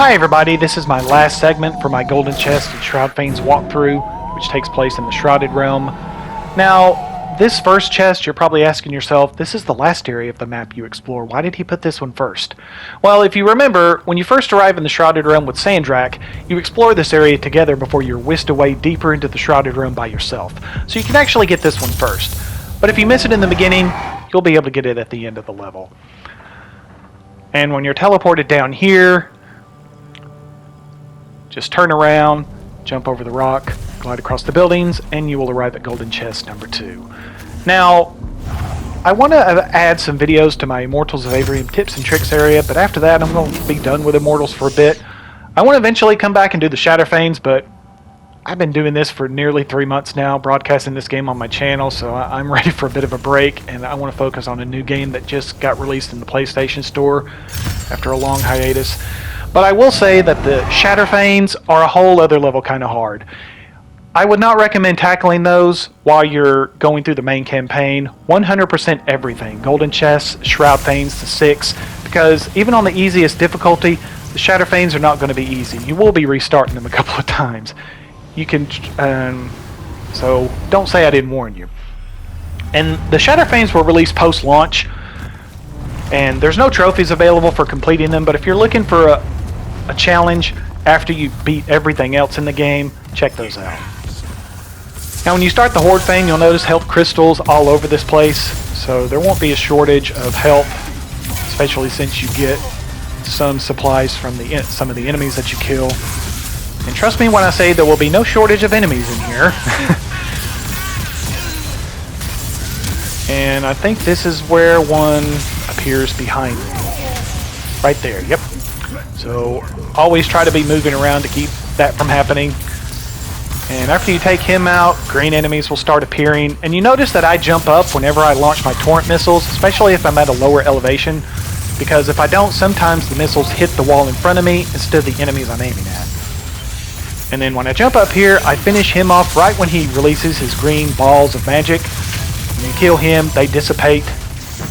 Hi everybody, this is my last segment for my Golden Chest and Shroudfanes walkthrough, which takes place in the Shrouded realm. Now, this first chest, you're probably asking yourself, this is the last area of the map you explore. Why did he put this one first? Well, if you remember, when you first arrive in the Shrouded realm with Sandrak, you explore this area together before you're whisked away deeper into the Shrouded realm by yourself. So you can actually get this one first. But if you miss it in the beginning, you'll be able to get it at the end of the level. And when you're teleported down here, just turn around, jump over the rock, glide across the buildings, and you will arrive at Golden Chest number 2. Now, I want to add some videos to my Immortals of Aveum tips and tricks area, but after that I'm going to be done with Immortals for a bit. I want to eventually come back and do the Shroudfanes, but I've been doing this for nearly 3 months now, broadcasting this game on my channel, so I'm ready for a bit of a break, and I want to focus on a new game that just got released in the PlayStation Store after a long hiatus. But I will say that the Shroudfanes are a whole other level kind of hard. I would not recommend tackling those while you're going through the main campaign. 100% everything. Golden Chests, Shroudfanes to 6, because even on the easiest difficulty, the Shroudfanes are not going to be easy. You will be restarting them a couple of times. You can, so don't say I didn't warn you. And the Shroudfanes were released post-launch, and there's no trophies available for completing them, but if you're looking for a challenge after you beat everything else in the game, check those out. Now when you start the Horde Fane, you'll notice health crystals all over this place, so there won't be a shortage of health, especially since you get some supplies from some of the enemies that you kill. And trust me when I say there will be no shortage of enemies in here. And I think this is where one appears behind me. Right there, yep. So always try to be moving around to keep that from happening. And after you take him out, green enemies will start appearing. And you notice that I jump up whenever I launch my torrent missiles, especially if I'm at a lower elevation. Because if I don't, sometimes the missiles hit the wall in front of me instead of the enemies I'm aiming at. And then when I jump up here, I finish him off right when he releases his green balls of magic. When you kill him, they dissipate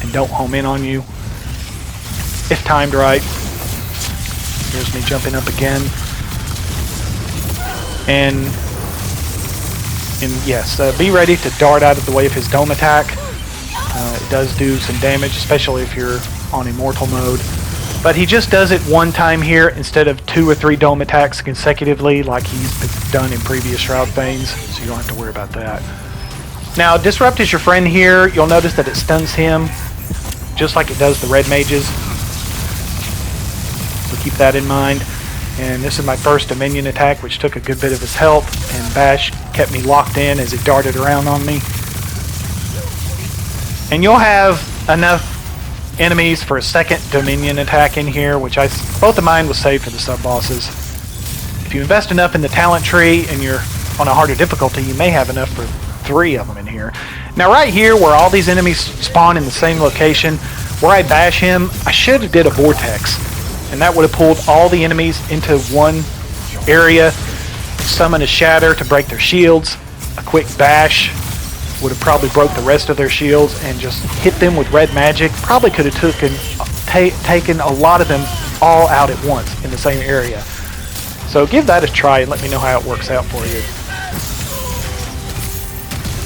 and don't home in on you. If timed right. Here's me jumping up again. And yes, be ready to dart out of the way of his dome attack. It does do some damage, especially if you're on immortal mode. But he just does it one time here instead of 2 or 3 dome attacks consecutively like he's done in previous Shroudfanes, so you don't have to worry about that. Now, Disrupt is your friend here. You'll notice that it stuns him just like it does the red mages. So keep that in mind. And this is my first Dominion attack, which took a good bit of his health, and Bash kept me locked in as it darted around on me. And you'll have enough enemies for a second Dominion attack in here, which both of mine was saved for the sub-bosses. If you invest enough in the talent tree and you're on a harder difficulty, you may have enough for 3 of them in here. Now right here, where all these enemies spawn in the same location, where I bash him, I should have did a vortex, and that would have pulled all the enemies into one area, summon a shatter to break their shields, a quick bash would have probably broke the rest of their shields, and just hit them with red magic. Probably could have taken a lot of them all out at once in the same area. So give that a try and let me know how it works out for you.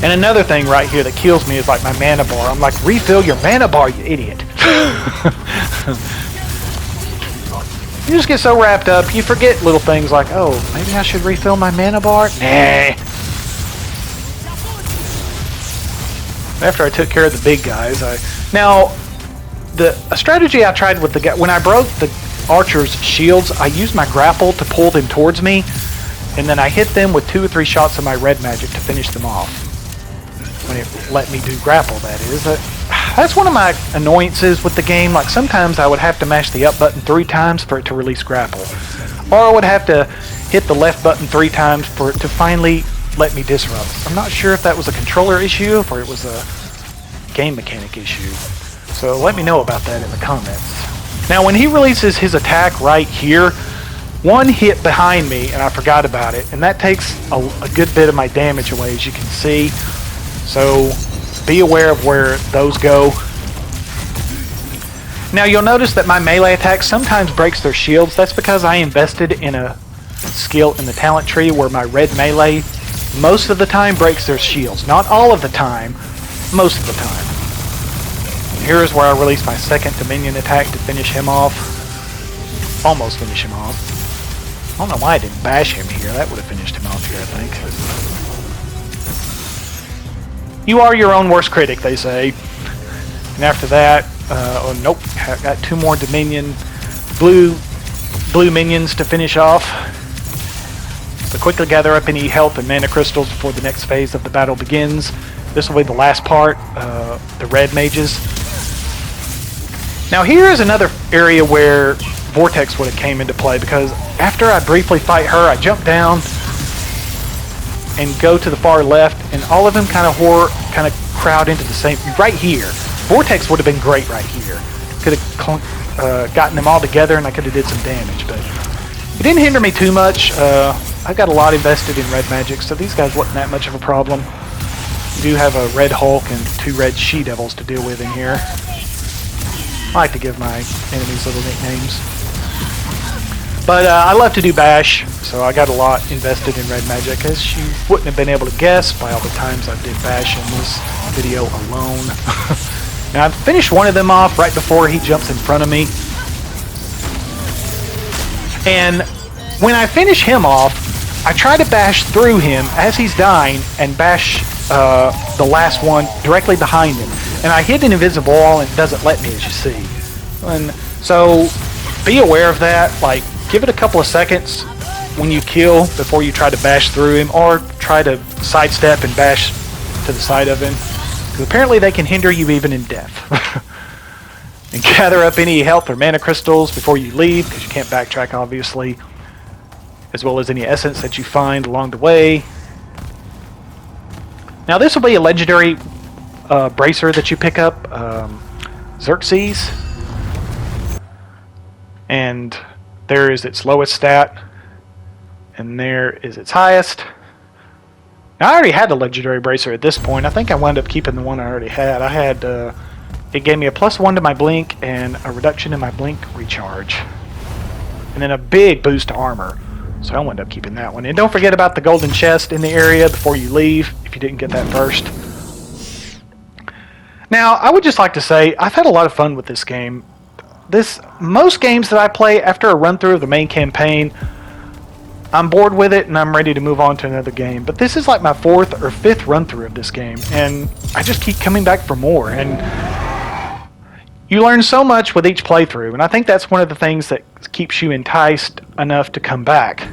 And another thing right here that kills me is like my mana bar. I'm like, refill your mana bar, you idiot. You just get so wrapped up, you forget little things like, oh, maybe I should refill my mana bar? Nah. After I took care of the big guys, now a strategy I tried with the guy when I broke the archers' shields, I used my grapple to pull them towards me, and then I hit them with 2 or 3 shots of my red magic to finish them off. When it let me do grapple, that is. That's one of my annoyances with the game. Like sometimes I would have to mash the up button 3 times for it to release grapple, or I would have to hit the left button 3 times for it to finally let me disrupt. I'm not sure if that was a controller issue or it was a game mechanic issue. So let me know about that in the comments. Now when he releases his attack right here, one hit behind me and I forgot about it, and that takes a good bit of my damage away, as you can see. So be aware of where those go. Now you'll notice that my melee attack sometimes breaks their shields. That's because I invested in a skill in the talent tree where my red melee most of the time breaks their shields. Not all of the time, most of the time. And here is where I release my second Dominion attack to finish him off. Almost finish him off. I don't know why I didn't bash him here. That would have finished him off here, I think. You are your own worst critic, they say. And after that, oh nope, I got 2 more Dominion blue minions to finish off. So quickly gather up any health and mana crystals before the next phase of the battle begins. This will be the last part, the red mages. Now here is another area where Vortex would have came into play, because after I briefly fight her, I jump down and go to the far left, and all of them kind of crowd into the same, right here. Vortex would have been great right here. Could have gotten them all together and I could have did some damage, but it didn't hinder me too much. I got a lot invested in red magic, so these guys wasn't that much of a problem. You do have a red Hulk and 2 red she-devils to deal with in here. I like to give my enemies little nicknames. But I love to do bash, so I got a lot invested in red magic, as you wouldn't have been able to guess by all the times I did bash in this video alone. Now I've finished one of them off right before he jumps in front of me. And when I finish him off, I try to bash through him as he's dying and bash the last one directly behind him. And I hit an invisible wall and it doesn't let me, as you see. And so be aware of that. Like, give it a couple of seconds when you kill before you try to bash through him, or try to sidestep and bash to the side of him. Because apparently they can hinder you even in death. And gather up any health or mana crystals before you leave, because you can't backtrack, obviously. As well as any essence that you find along the way. Now this will be a legendary bracer that you pick up, Xerxes. And there is its lowest stat, and there is its highest. Now, I already had the legendary bracer at this point. I think I wound up keeping the one I already had. I had, it gave me a +1 to my blink and a reduction in my blink recharge. And then a big boost to armor. So I wound up keeping that one. And don't forget about the golden chest in the area before you leave, if you didn't get that first. Now, I would just like to say, I've had a lot of fun with this game. Most games that I play after a run through of the main campaign, I'm bored with it and I'm ready to move on to another game. But this is like my 4th or 5th run through of this game, and I just keep coming back for more. And you learn so much with each playthrough, and I think that's one of the things that keeps you enticed enough to come back.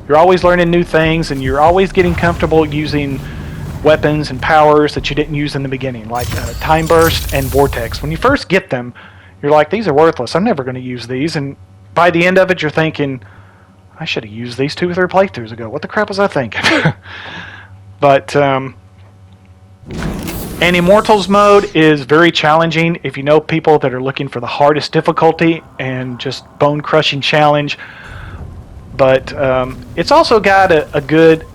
You're always learning new things, and you're always getting comfortable using weapons and powers that you didn't use in the beginning, like Time Burst and Vortex. When you first get them, you're like, these are worthless, I'm never going to use these. And by the end of it, you're thinking, I should have used these 2 or 3 playthroughs ago. What the crap was I thinking? But, and Immortals mode is very challenging if you know people that are looking for the hardest difficulty and just bone-crushing challenge. But it's also got a good...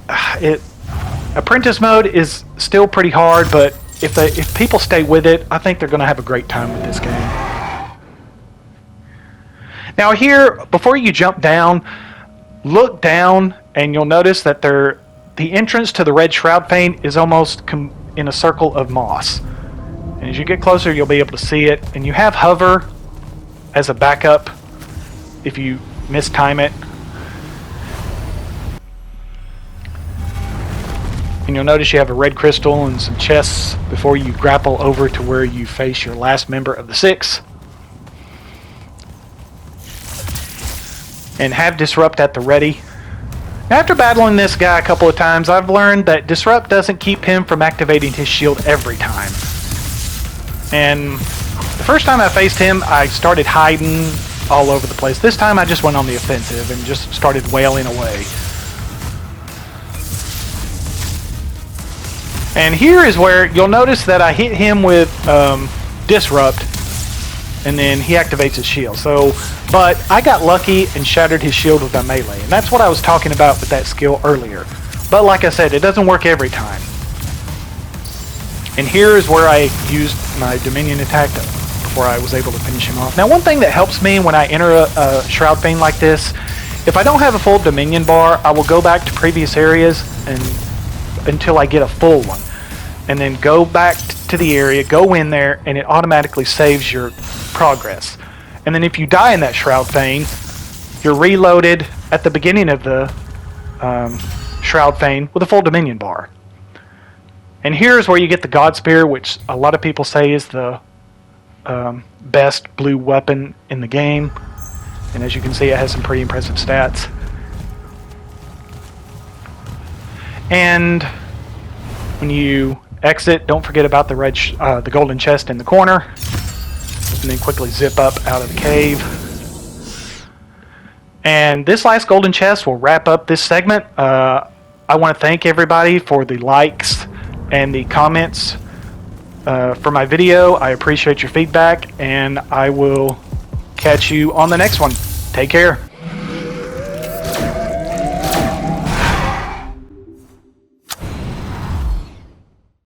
Apprentice mode is still pretty hard, but if people stay with it, I think they're going to have a great time with this game. Now here, before you jump down, look down and you'll notice that the entrance to the red Shroudfane is almost in a circle of moss. And as you get closer, you'll be able to see it. And you have hover as a backup if you mistime it. And you'll notice you have a red crystal and some chests before you grapple over to where you face your last member of the 6. And have Disrupt at the ready. Now, after battling this guy a couple of times, I've learned that Disrupt doesn't keep him from activating his shield every time. And the first time I faced him, I started hiding all over the place. This time I just went on the offensive and just started wailing away. And here is where you'll notice that I hit him with Disrupt, and then he activates his shield. But I got lucky and shattered his shield with my melee, and that's what I was talking about with that skill earlier. But like I said, it doesn't work every time. And here is where I used my Dominion attack to before I was able to finish him off. Now, one thing that helps me when I enter a Shroud Fane like this, if I don't have a full Dominion bar, I will go back to previous areas until I get a full one. And then go back to the area, go in there, and it automatically saves your progress. And then if you die in that Shroud Fane, you're reloaded at the beginning of the Shroud Fane with a full Dominion bar. And here's where you get the God Spear, which a lot of people say is the best blue weapon in the game. And as you can see, it has some pretty impressive stats. And when you exit, don't forget about the the golden chest in the corner, and then quickly zip up out of the cave. And this last golden chest will wrap up this segment. I want to thank everybody for the likes and the comments for my video. I appreciate your feedback, and I will catch you on the next one. Take care.